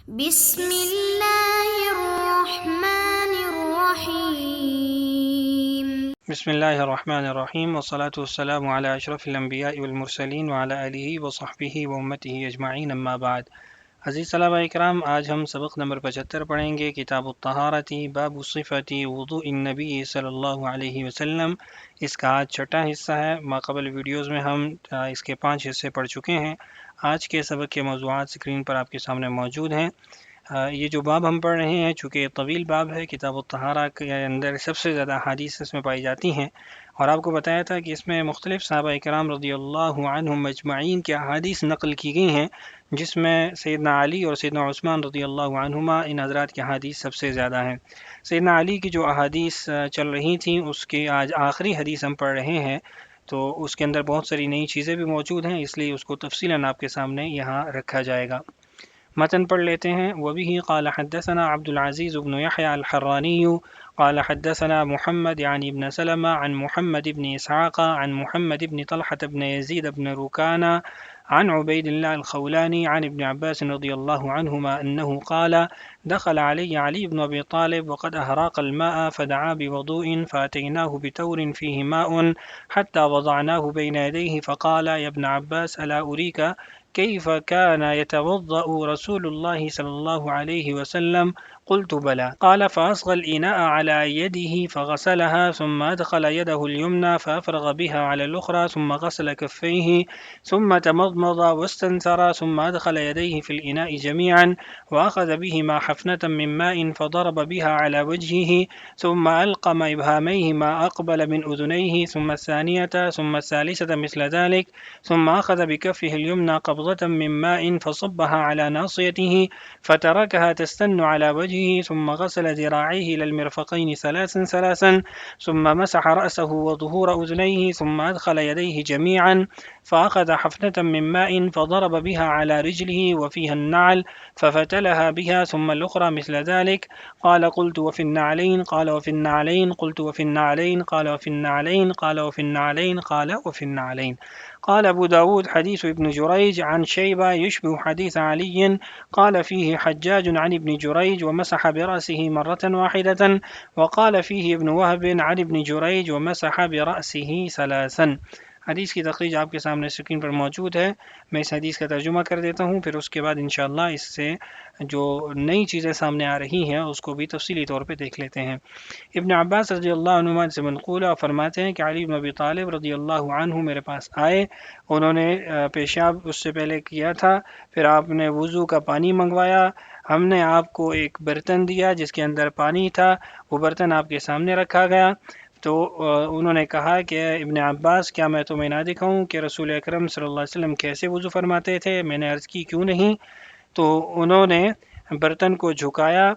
بسم اللہ الرحمن الرحیم۔ بسم اللہ الرحمن الرحیم والصلاة والسلام علی اشرف الانبیاء والمرسلین وعلی آلہ وصحبہ وامتہ اجمعین اما بعد۔ عزیز طلبہ اکرام، آج ہم سبق نمبر 75 پڑھیں گے، کتاب الطہارۃ، باب صفۃ وضوء النبی صلی اللہ علیہ وسلم۔ اس کا آج چھٹا حصہ ہے۔ ماقبل ویڈیوز میں ہم اس کے 5 حصے پڑھ چکے ہیں۔ آج کے سبق کے موضوعات اسکرین پر آپ کے سامنے موجود ہیں۔ یہ جو باب ہم پڑھ رہے ہیں، چونکہ یہ طویل باب ہے، کتاب الطہارہ کے اندر سب سے زیادہ احادیث اس میں پائی جاتی ہیں، اور آپ کو بتایا تھا کہ اس میں مختلف صحابہ کرام رضی اللہ عنہم اجمعین کے احادیث نقل کی گئی ہیں، جس میں سیدنا علی اور سیدنا عثمان رضی اللہ عنہما ان حضرات کی احادیث سب سے زیادہ ہیں۔ سیدنا علی کی جو احادیث چل رہی تھیں، اس کے آج آخری حدیث ہم پڑھ رہے ہیں، تو اس کے اندر بہت ساری نئی چیزیں بھی موجود ہیں، اس لیے اس کو تفصیلاً آپ کے سامنے یہاں رکھا جائے گا۔ متن پڑھ لیتے ہیں۔ وبه قال حدثنا عبد العزيز بن يحيى الحراني قال حدثنا محمد يعني بن سلمة عن محمد بن إسحاق عن محمد بن طلحة بن يزيد بن ركانة عن عبيد الله الخولاني عن ابن عباس رضي الله عنهما أنه قال دخل علي بن أبي طالب وقد أهراق الماء فدعا بوضوء فأتيناه بتور فيه ماء حتى وضعناه بين يديه فقال يا ابن عباس ألا أريك كيف كان يتوضأ رسول الله صلى الله عليه وسلم؟ قلت بلى. قال فأصغى الإناء على يده فغسلها ثم أدخل يده اليمنى فأفرغ بها على الأخرى ثم غسل كفيه ثم تمضمض واستنثر ثم أدخل يديه في الإناء جميعا وأخذ بهما حفنة من ماء فضرب بها على وجهه ثم ألقم إبهاميه ما أقبل من أذنيه ثم الثانية ثم الثالثة مثل ذلك ثم أخذ بكفه اليمنى قبضة من ماء فصبها على ناصيته فتركها تستن على وجهه ثم غسل ذراعيه إلى المرفقين ثلاثا ثم مسح رأسه وظهور أذنيه ثم أدخل يديه جميعا فأخذ حفنة من ماء فضرب بها على رجله وفيها النعل ففتلها بها ثم الأخرى مثل ذلك. قال قلت وفي النعلين؟ قال وفي النعلين. قلت وفي النعلين؟ قال وفي النعلين. قال وفي النعلين. قال وفي النعلين. قال أبو داود حديث ابن جريج عن شيبة يشبه حديث علي، قال فيه حجاج عن ابن جريج ومسح برأسه مرة واحدة، وقال فيه ابن وهب عن ابن جريج ومسح برأسه ثلاثا۔ حدیث کی تخریج آپ کے سامنے اسکرین پر موجود ہے۔ میں اس حدیث کا ترجمہ کر دیتا ہوں، پھر اس کے بعد انشاءاللہ اس سے جو نئی چیزیں سامنے آ رہی ہیں اس کو بھی تفصیلی طور پہ دیکھ لیتے ہیں۔ ابن عباس رضی اللہ عنہ سے منقول ہے، فرماتے ہیں کہ علی بن ابی طالب رضی اللہ عنہ میرے پاس آئے، انہوں نے پیشاب اس سے پہلے کیا تھا، پھر آپ نے وضو کا پانی منگوایا، ہم نے آپ کو ایک برتن دیا جس کے اندر پانی تھا، وہ برتن آپ کے سامنے رکھا گیا، تو انہوں نے کہا کہ ابن عباس کیا میں تمہیں نہ دکھاؤں کہ رسول اکرم صلی اللہ علیہ وسلم کیسے وضو فرماتے تھے؟ میں نے عرض کی کیوں نہیں؟ تو انہوں نے برتن کو جھکایا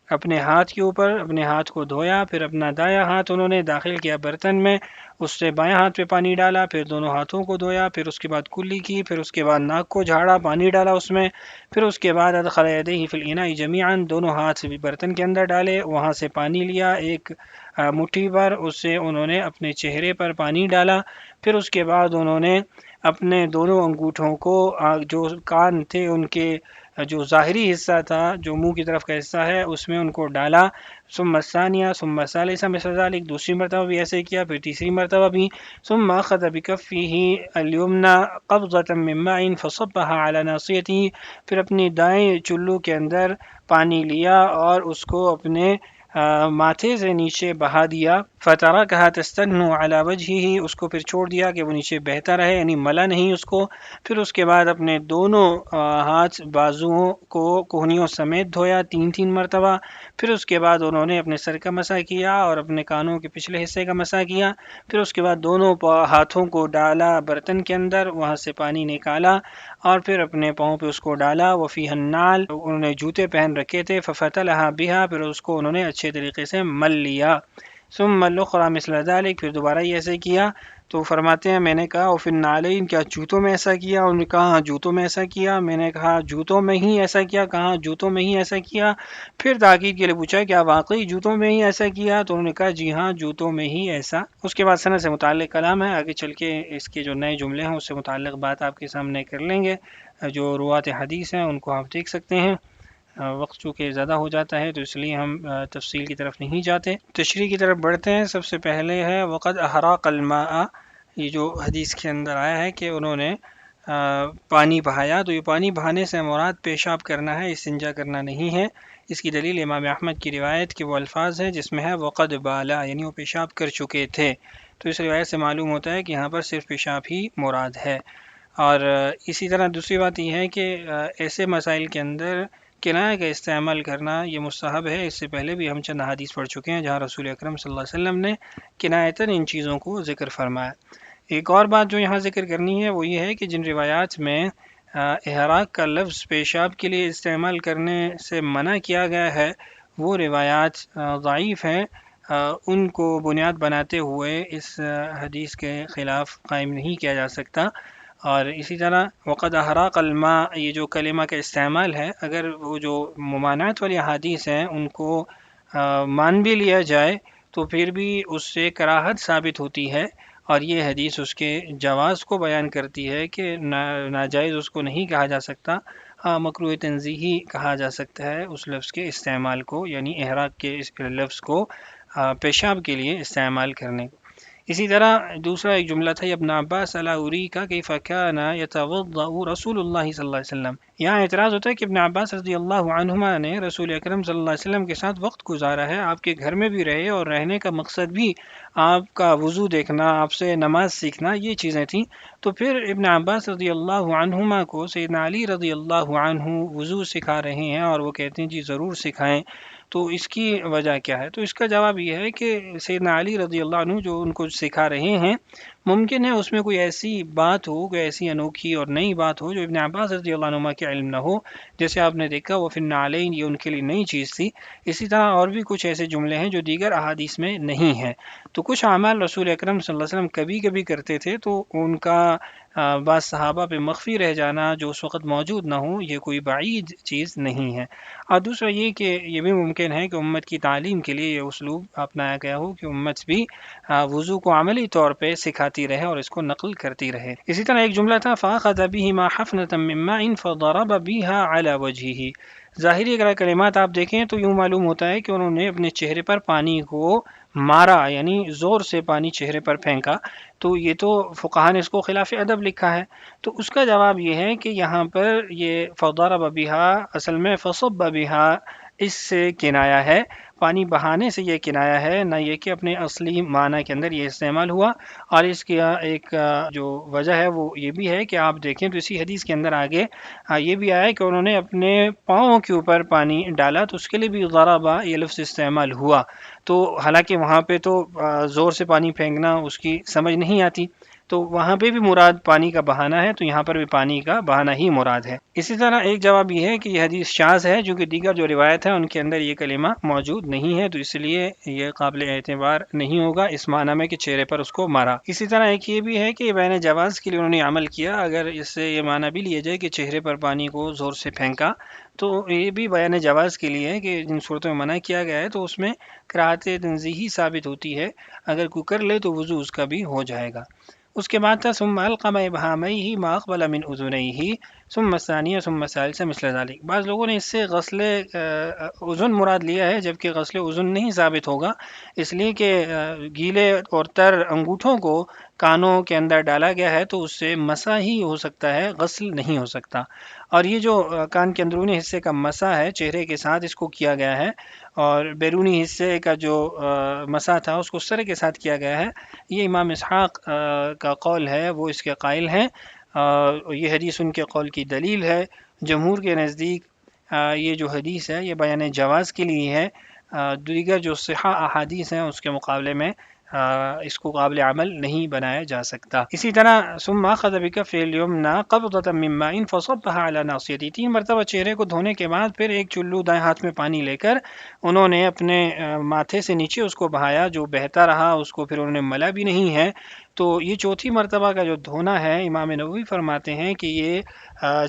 اپنے ہاتھ کے اوپر، اپنے ہاتھ کو دھویا، پھر اپنا دایاں ہاتھ انہوں نے داخل کیا برتن میں، اس سے بائیں ہاتھ پہ پانی ڈالا، پھر دونوں ہاتھوں کو دھویا، پھر اس کے بعد کلی کی، پھر اس کے بعد ناک کو جھاڑا، پانی ڈالا اس میں، پھر اس کے بعد ادخل یدیہ فی الاناء جمیعا، دونوں ہاتھ بھی برتن کے اندر ڈالے، وہاں سے پانی لیا ایک مٹھی پر، اس سے انہوں نے اپنے چہرے پر پانی ڈالا، پھر اس کے بعد انہوں نے اپنے دونوں انگوٹھوں کو جو کان تھے ان کے جو ظاہری حصہ تھا، جو منہ کی طرف کا حصہ ہے، اس میں ان کو ڈالا، ثم الثانیہ ثم الثالثہ مثل ذلك، دوسری مرتبہ بھی ایسے کیا، پھر تیسری مرتبہ بھی، ثم اخذ بکفہ الیمنی قبضۃ من ماء فصبها على ناصیته، پھر اپنی دائیں چلو کے اندر پانی لیا اور اس کو اپنے ماتھے سے نیچے بہا دیا، فترکھا تستن علی وجہہ، اس کو پھر چھوڑ دیا کہ وہ نیچے بہتا رہے، یعنی ملا نہیں اس کو، پھر اس کے بعد اپنے دونوں ہاتھ بازوؤں کو کوہنیوں سمیت دھویا 3 مرتبہ، پھر اس کے بعد انہوں نے اپنے سر کا مسح کیا اور اپنے کانوں کے پچھلے حصے کا مسح کیا، پھر اس کے بعد دونوں ہاتھوں کو ڈالا برتن کے اندر، وہاں سے پانی نکالا اور پھر اپنے پاؤں پہ اس کو ڈالا، وفیہ النعل، انہوں نے جوتے پہن رکھے تھے، ففتلھا بھا، پھر اس کو انہوں نے اچھے طریقے سے مل لیا، ثم الاخری مثل ذلك، پھر دوبارہ یہ ایسے کیا۔ تو فرماتے ہیں میں نے کہا وفی النعلین، کیا جوتوں میں ایسا کیا؟ انہوں نے کہا ہاں جوتوں میں ایسا کیا۔ میں نے کہا جوتوں میں ہی ایسا کیا؟ کہا جوتوں میں ہی ایسا کیا۔ پھر تاکید کے لیے پوچھا کیا واقعی جوتوں میں ہی ایسا کیا؟ تو انہوں نے کہا جی ہاں جوتوں میں ہی ایسا۔ اس کے بعد سند سے متعلق کلام ہے، آگے چل کے اس کے جو نئے جملے ہیں اس سے متعلق بات آپ کے سامنے کر لیں گے، جو روات حدیث ہیں ان کو آپ دیکھ سکتے ہیں۔ وقت چونکہ زیادہ ہو جاتا ہے تو اس لیے ہم تفصیل کی طرف نہیں جاتے، تشریح کی طرف بڑھتے ہیں۔ سب سے پہلے ہے وقد احراق الماء، یہ جو حدیث کے اندر آیا ہے کہ انہوں نے پانی بہایا، تو یہ پانی بہانے سے مراد پیشاب کرنا ہے، استنجا کرنا نہیں ہے۔ اس کی دلیل امام احمد کی روایت کے وہ الفاظ ہیں جس میں ہے وقد بالا، یعنی وہ پیشاب کر چکے تھے، تو اس روایت سے معلوم ہوتا ہے کہ یہاں پر صرف پیشاب ہی مراد ہے۔ اور اسی طرح دوسری بات یہ ہے کہ ایسے مسائل کے اندر کنایہ کا استعمال کرنا یہ مستحب ہے۔ اس سے پہلے بھی ہم چند احادیث پڑھ چکے ہیں جہاں رسول اکرم صلی اللہ علیہ وسلم نے کنایتاً ان چیزوں کو ذکر فرمایا۔ ایک اور بات جو یہاں ذکر کرنی ہے وہ یہ ہے کہ جن روایات میں احراق کا لفظ پیشاب کے لیے استعمال کرنے سے منع کیا گیا ہے وہ روایات ضعیف ہیں، ان کو بنیاد بناتے ہوئے اس حدیث کے خلاف قائم نہیں کیا جا سکتا۔ اور اسی طرح وقد احراق الماء، یہ جو کلمہ کا استعمال ہے، اگر وہ جو ممانعت والی احادیث ہیں ان کو مان بھی لیا جائے تو پھر بھی اس سے کراہت ثابت ہوتی ہے، اور یہ حدیث اس کے جواز کو بیان کرتی ہے کہ ناجائز اس کو نہیں کہا جا سکتا، مکروہ تنزیہی کہا جا سکتا ہے اس لفظ کے استعمال کو، یعنی احراق کے اس لفظ کو پیشاب کے لیے استعمال کرنے کو۔ اسی طرح دوسرا ایک جملہ تھا ابن عباس الا اریک کیف کان یتوضأ رسول اللہ صلی اللہ علیہ وسلم، یہاں اعتراض ہوتا ہے کہ ابن عباس رضی اللہ عنہما نے رسول اکرم صلی اللہ علیہ وسلم کے ساتھ وقت گزارا ہے، آپ کے گھر میں بھی رہے اور رہنے کا مقصد بھی آپ کا وضو دیکھنا، آپ سے نماز سیکھنا، یہ چیزیں تھیں، تو پھر ابن عباس رضی اللہ عنہما کو سیدنا علی رضی اللہ عنہ وضو سکھا رہے ہیں اور وہ کہتے ہیں جی ضرور سکھائیں، تو اس کی وجہ کیا ہے؟ تو اس کا جواب یہ ہے کہ سیدنا علی رضی اللہ عنہ جو ان کو سکھا رہے ہیں ممکن ہے اس میں کوئی ایسی بات ہو، کوئی ایسی انوکھی اور نئی بات ہو جو ابن عباس رضی اللہ عنہ کے علم نہ ہو، جیسے آپ نے دیکھا وہ فی النعلین، یہ ان کے لیے نئی چیز تھی۔ اسی طرح اور بھی کچھ ایسے جملے ہیں جو دیگر احادیث میں نہیں ہیں۔ تو کچھ اعمال رسول اکرم صلی اللہ علیہ وسلم کبھی کبھی کرتے تھے تو ان کا بعض صحابہ پہ مخفی رہ جانا جو اس وقت موجود نہ ہو، یہ کوئی بعید چیز نہیں ہے۔ اور دوسرا یہ کہ یہ بھی ممکن ہے کہ امت کی تعلیم کے لیے یہ اسلوب اپنایا گیا ہو کہ امت بھی وضو کو عملی طور پہ سکھاتی رہے اور اس کو نقل کرتی رہے۔ اسی طرح ایک جملہ تھا فَأَخَذَ بِهِمَا حَفْنَةً مِّن مَّاءٍ فَضَرَبَ بِهَا عَلَى وَجْهِهِ، ظاہری اگر کلمات آپ دیکھیں تو یوں معلوم ہوتا ہے کہ انہوں نے اپنے چہرے پر پانی کو مارا، یعنی زور سے پانی چہرے پر پھینکا، تو یہ تو فقہاء نے اس کو خلاف ادب لکھا ہے۔ تو اس کا جواب یہ ہے کہ یہاں پر یہ فضرب بها اصل میں فصب بها اس سے کنایا ہے، پانی بہانے سے یہ کنایا ہے، نہ یہ کہ اپنے اصلی معنی کے اندر یہ استعمال ہوا۔ اور اس کی ایک جو وجہ ہے وہ یہ بھی ہے کہ آپ دیکھیں تو اسی حدیث کے اندر آگے یہ بھی آیا ہے کہ انہوں نے اپنے پاؤں کے اوپر پانی ڈالا، تو اس کے لیے بھی ضربہ یہ لفظ استعمال ہوا، تو حالانکہ وہاں پہ تو زور سے پانی پھینکنا اس کی سمجھ نہیں آتی، تو وہاں پہ بھی مراد پانی کا بہانا ہے، تو یہاں پر بھی پانی کا بہانا ہی مراد ہے۔ اسی طرح ایک جواب یہ ہے کہ یہ حدیث شاذ ہے، جو کہ دیگر جو روایت ہیں ان کے اندر یہ کلمہ موجود نہیں ہے، تو اس لیے یہ قابل اعتبار نہیں ہوگا اس معنی میں کہ چہرے پر اس کو مارا۔ اسی طرح ایک یہ بھی ہے کہ بیان جواز کے لیے انہوں نے عمل کیا، اگر اس سے یہ معنی بھی لیا جائے کہ چہرے پر پانی کو زور سے پھینکا، تو یہ بھی بیان جواز کے لیے ہے کہ جن صورتوں میں منع کیا گیا ہے تو اس میں کراہت تنزیہی ثابت ہوتی ہے، اگر کوئی کر لے تو وضو اس کا بھی ہو جائے گا۔ اس کے بعد تھا ثم القم ابہامیہ ما اقبل من اذنیہ ثم الثانیہ ثم الثالثہ مثل ذلک، بعض لوگوں نے اس سے غسل اذن مراد لیا ہے جبکہ غسل اذن نہیں ثابت ہوگا، اس لیے کہ گیلے اور تر انگوٹھوں کو کانوں کے اندر ڈالا گیا ہے تو اس سے مسح ہی ہو سکتا ہے، غسل نہیں ہو سکتا۔ اور یہ جو کان کے اندرونی حصے کا مسح ہے چہرے کے ساتھ اس کو کیا گیا ہے، اور بیرونی حصے کا جو مسح تھا اس کو سر کے ساتھ کیا گیا ہے، یہ امام اسحاق کا قول ہے، وہ اس کے قائل ہیں، یہ حدیث ان کے قول کی دلیل ہے۔ جمہور کے نزدیک یہ جو حدیث ہے یہ بیان جواز کے لیے ہے، دیگر جو صحیح احادیث ہیں اس کے مقابلے میں اس کو قابل عمل نہیں بنایا جا سکتا۔ اسی طرح ثم اخذ بکف الیمنی قبضۃ من ماء فصبها علی ناصیتہ، 3 مرتبہ چہرے کو دھونے کے بعد پھر ایک چلو دائیں ہاتھ میں پانی لے کر انہوں نے اپنے ماتھے سے نیچے اس کو بہایا، جو بہتا رہا اس کو پھر انہوں نے ملا بھی نہیں ہے، تو یہ چوتھی مرتبہ کا جو دھونا ہے، امام نووی فرماتے ہیں کہ یہ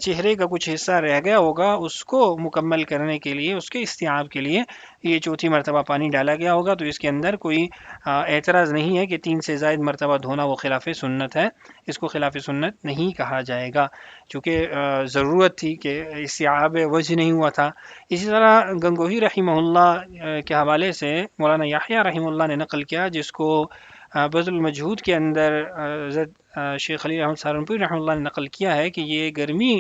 چہرے کا کچھ حصہ رہ گیا ہوگا، اس کو مکمل کرنے کے لیے، اس کے استیعاب کے لیے یہ چوتھی مرتبہ پانی ڈالا گیا ہوگا۔ تو اس کے اندر کوئی اعتراض نہیں ہے کہ 3 سے زائد مرتبہ دھونا وہ خلاف سنت ہے، اس کو خلاف سنت نہیں کہا جائے گا، چونکہ ضرورت تھی کہ استیعاب وجہ نہیں ہوا تھا۔ اسی طرح گنگوہی رحمہ اللہ کے حوالے سے مولانا یحییٰ رحمہ اللہ نے نقل کیا، جس کو بذل المجہود کے اندر شیخ خلیل احمد سہارنپوری رحمہ اللہ نے نقل کیا ہے کہ یہ گرمی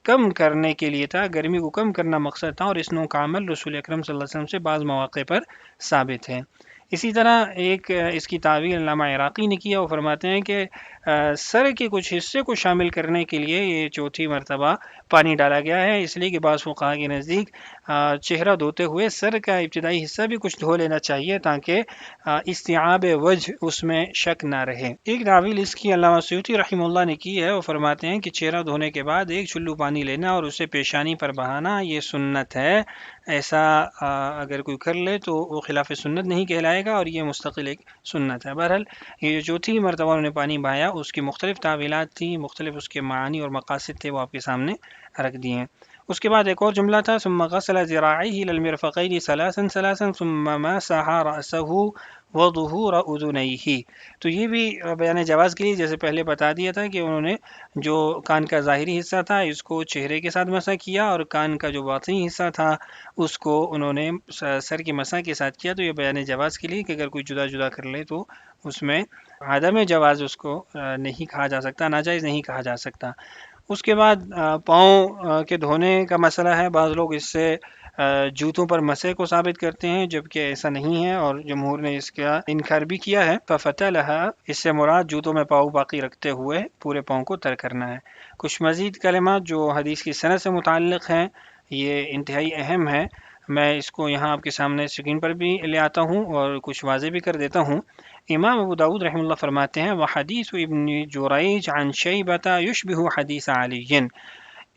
کم کرنے کے لیے تھا، گرمی کو کم کرنا مقصد تھا، اور اس نوع کا عمل رسول اکرم صلی اللہ علیہ وسلم سے بعض مواقع پر ثابت ہے۔ اسی طرح ایک اس کی تعویل علامہ عراقی نے کیا، وہ فرماتے ہیں کہ سر کے کچھ حصے کو شامل کرنے کے لیے یہ چوتھی مرتبہ پانی ڈالا گیا ہے، اس لیے کہ بعض فقہا کے نزدیک چہرہ دھوتے ہوئے سر کا ابتدائی حصہ بھی کچھ دھو لینا چاہیے تاکہ استیعاب وجہ اس میں شک نہ رہے۔ ایک تعویل اس کی علامہ سیوطی رحمہ اللہ نے کی ہے، وہ فرماتے ہیں کہ چہرہ دھونے کے بعد ایک چلو پانی لینا اور اسے پیشانی پر بہانا یہ سنت ہے، ایسا اگر کوئی کر لے تو وہ خلاف سنت نہیں کہلائے گا، اور یہ مستقل ایک سنت ہے۔ بہرحال یہ جو چوتھی مرتبہ انہوں نے پانی بہایا، اس کی مختلف تعویلات تھیں، مختلف اس کے معانی اور مقاصد تھے، وہ آپ کے سامنے رکھ دیے ہیں۔ اس کے بعد ایک اور جملہ تھا، ثم غسل ذراعیہ الی المرفقین ثلاثا ثلاثا ثم مسح رأسہ وظہور اذنیہ۔ تو یہ بھی بیان جواز کے لیے جیسے پہلے بتا دیا تھا کہ انہوں نے جو کان کا ظاہری حصہ تھا اس کو چہرے کے ساتھ مسح کیا، اور کان کا جو باطنی حصہ تھا اس کو انہوں نے سر کے مسح کے ساتھ کیا۔ تو یہ بیان جواز کے لیے کہ اگر کوئی جدا جدا کر لے تو اس میں عدم جواز اس کو نہیں کہا جا سکتا، ناجائز نہیں کہا جا سکتا۔ اس کے بعد پاؤں کے دھونے کا مسئلہ ہے، بعض لوگ اس سے جوتوں پر مسح کو ثابت کرتے ہیں، جبکہ ایسا نہیں ہے، اور جمہور نے اس کا انکار بھی کیا ہے۔ فَفَتَلَهَا اس سے مراد جوتوں میں پاؤں باقی رکھتے ہوئے پورے پاؤں کو تر کرنا ہے۔ کچھ مزید کلمات جو حدیث کی سند سے متعلق ہیں، یہ انتہائی اہم ہے، میں اس کو یہاں آپ کے سامنے اسکرین پر بھی لے آتا ہوں اور کچھ واضح بھی کر دیتا ہوں۔ امام ابو داؤد رحمہ اللہ فرماتے ہیں وحدیث ابن جریج عن شیبۃ یشبہ حدیث علی۔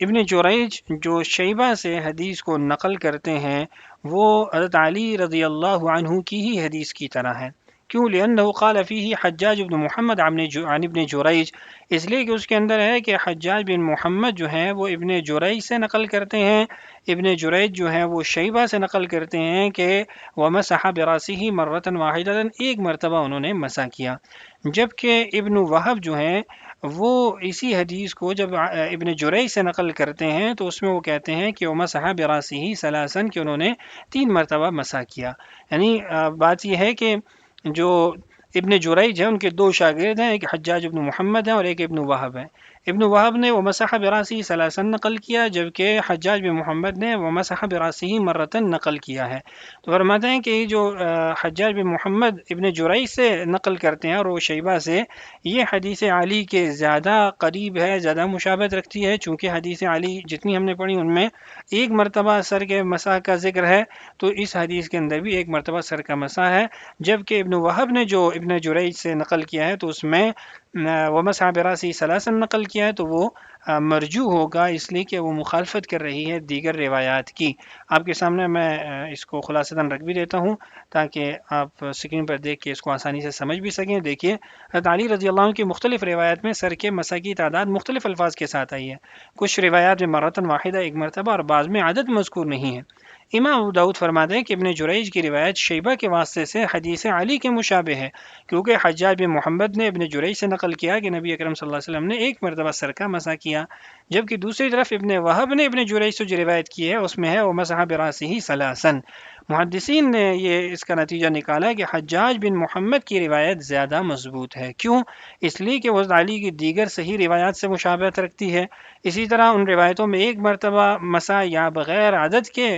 ابن جریج جو شیبہ سے حدیث کو نقل کرتے ہیں وہ حضرت علی رضی اللہ عنہ کی ہی حدیث کی طرح ہے۔ کیوں؟ لأنه قال فيه حجاج بن محمد عن ابن جریج، اس لیے کہ اس کے اندر ہے کہ حجاج بن محمد جو ہیں وہ ابن جریج سے نقل کرتے ہیں، ابن جریج جو ہیں وہ شیبہ سے نقل کرتے ہیں کہ وَمَسَحَ بِرَاسِهِ مَرَّةً وَاحِدَةً، ایک مرتبہ انہوں نے مسح کیا۔ جبکہ ابن وہب جو ہیں وہ اسی حدیث کو جب ابن جریج سے نقل کرتے ہیں تو اس میں وہ کہتے ہیں کہ وَمَسَحَ بِرَاسِهِ ثَلَاثًا، کہ انہوں نے 3 مرتبہ مسح کیا۔ یعنی بات یہ ہے کہ جو ابن جریج ہیں ان کے 2 شاگرد ہیں، ایک حجاج ابن محمد ہیں اور ایک ابن وہب ہیں۔ ابن وہب نے وَمَسَحَ بِرَاسِهِ ثَلَاثًا نقل کیا، جبکہ حجاج بن محمد نے وَمَسَحَ بِرَاسِهِ مَرَّةً نقل کیا ہے۔ تو فرماتے ہیں کہ جو حجاج بن محمد ابن جریج سے نقل کرتے ہیں اور وہ شیبہ سے، یہ حدیث علی کے زیادہ قریب ہے، زیادہ مشابہت رکھتی ہے، چونکہ حدیث علی جتنی ہم نے پڑھی ان میں ایک مرتبہ سر کے مسح کا ذکر ہے، تو اس حدیث کے اندر بھی ایک مرتبہ سر کا مسح ہے۔ جبکہ ابن وہب نے جو ابن جریج سے نقل کیا ہے تو اس میں وَمَسَحَ بِرَاسِهِ ثَلَاثًا نقل کیا ہے، تو وہ مرجوح ہوگا، اس لیے کہ وہ مخالفت کر رہی ہے دیگر روایات کی۔ آپ کے سامنے میں اس کو خلاصتاً رکھ بھی دیتا ہوں تاکہ آپ اسکرین پر دیکھ کے اس کو آسانی سے سمجھ بھی سکیں۔ دیکھیے حضرت علی رضی اللہ عنہ کی مختلف روایات میں سر کے مسح کی تعداد مختلف الفاظ کے ساتھ آئی ہے، کچھ روایات میں مرتن واحدہ، ایک مرتبہ، اور بعض میں عدد مذکور نہیں ہے۔ امام ابو داؤد فرماتے ہیں کہ ابن جریج کی روایت شیبہ کے واسطے سے حدیث علی کے مشابہ ہے، کیونکہ حجاج بن محمد نے ابن جریج سے نقل کیا کہ نبی اکرم صلی اللہ علیہ وسلم نے ایک مرتبہ سر کا مسح کیا، جبکہ دوسری طرف ابن وہب نے ابن جریج سے جو روایت کی ہے اس میں ہے وَمَسَحَ بِرَاسِهِ ثَلَاثًا۔ محدثین نے یہ اس کا نتیجہ نکالا کہ حجاج بن محمد کی روایت زیادہ مضبوط ہے۔ کیوں؟ اس لیے کہ وہ علی کی دیگر صحیح روایات سے مشابہت رکھتی ہے۔ اسی طرح ان روایتوں میں ایک مرتبہ مسح یا بغیر عدد کے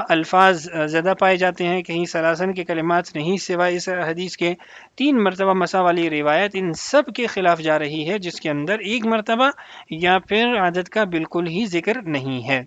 الفاظ زیادہ پائے جاتے ہیں، کہیں ثلاثن کے کلمات نہیں سوائے اس حدیث کے۔ 3 مرتبہ مسح والی روایت ان سب کے خلاف جا رہی ہے، جس کے اندر ایک مرتبہ یا پھر عدد کا بالکل ہی ذکر نہیں ہے۔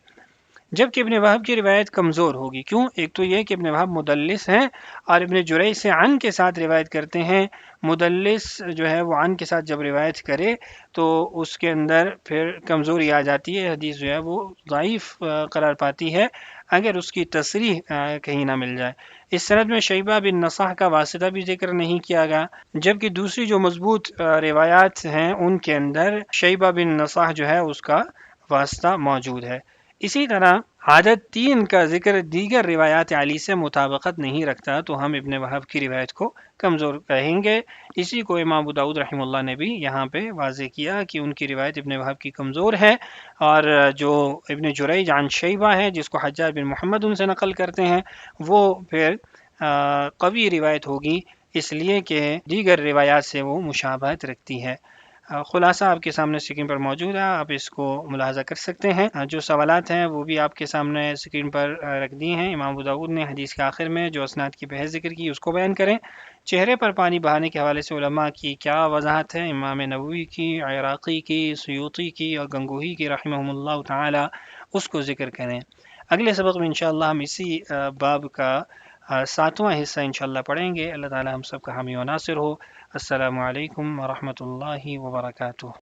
جبکہ ابن وہب کی روایت کمزور ہوگی. کیوں؟ ایک تو یہ کہ ابن وہب مدلس ہیں اور ابن جریج سے عن کے ساتھ روایت کرتے ہیں. مدلس جو ہے وہ عن کے ساتھ جب روایت کرے تو اس کے اندر پھر کمزوری آ جاتی ہے، حدیث جو ہے وہ ضعیف قرار پاتی ہے اگر اس کی تصریح کہیں نہ مل جائے. اس سند میں شیبہ بن نصاح کا واسطہ بھی ذکر نہیں کیا گیا، جبکہ دوسری جو مضبوط روایات ہیں ان کے اندر شیبہ بن نصاح جو ہے اس کا واسطہ موجود ہے. اسی طرح عادت 3 کا ذکر دیگر روایات علی سے مطابقت نہیں رکھتا تو ہم ابن وہب کی روایت کو کمزور کہیں گے. اسی کو امام ابو داؤد رحمہ اللہ نے بھی یہاں پہ واضح کیا کہ ان کی روایت ابن وہب کی کمزور ہے، اور جو ابن جریج عن شیبہ ہے جس کو حجاج بن محمد ان سے نقل کرتے ہیں وہ پھر قوی روایت ہوگی، اس لیے کہ دیگر روایات سے وہ مشابہت رکھتی ہے. خلاصہ آپ کے سامنے اسکرین پر موجود ہے، آپ اس کو ملاحظہ کر سکتے ہیں. جو سوالات ہیں وہ بھی آپ کے سامنے اسکرین پر رکھ دی ہیں. امام ابو داؤد نے حدیث کے آخر میں جو اسناد کی بحث ذکر کی اس کو بیان کریں. چہرے پر پانی بہانے کے حوالے سے علماء کی کیا وضاحت ہے، امام نووی کی، عراقی کی، سیوطی کی اور گنگوہی کی رحمہم اللہ تعالی، اس کو ذکر کریں. اگلے سبق میں انشاءاللہ ہم اسی باب کا 7واں حصہ انشاءاللہ پڑھیں گے. اللہ تعالی ہم سب کا حامی و ناصر ہو. السلام علیکم ورحمۃ اللہ وبرکاتہ.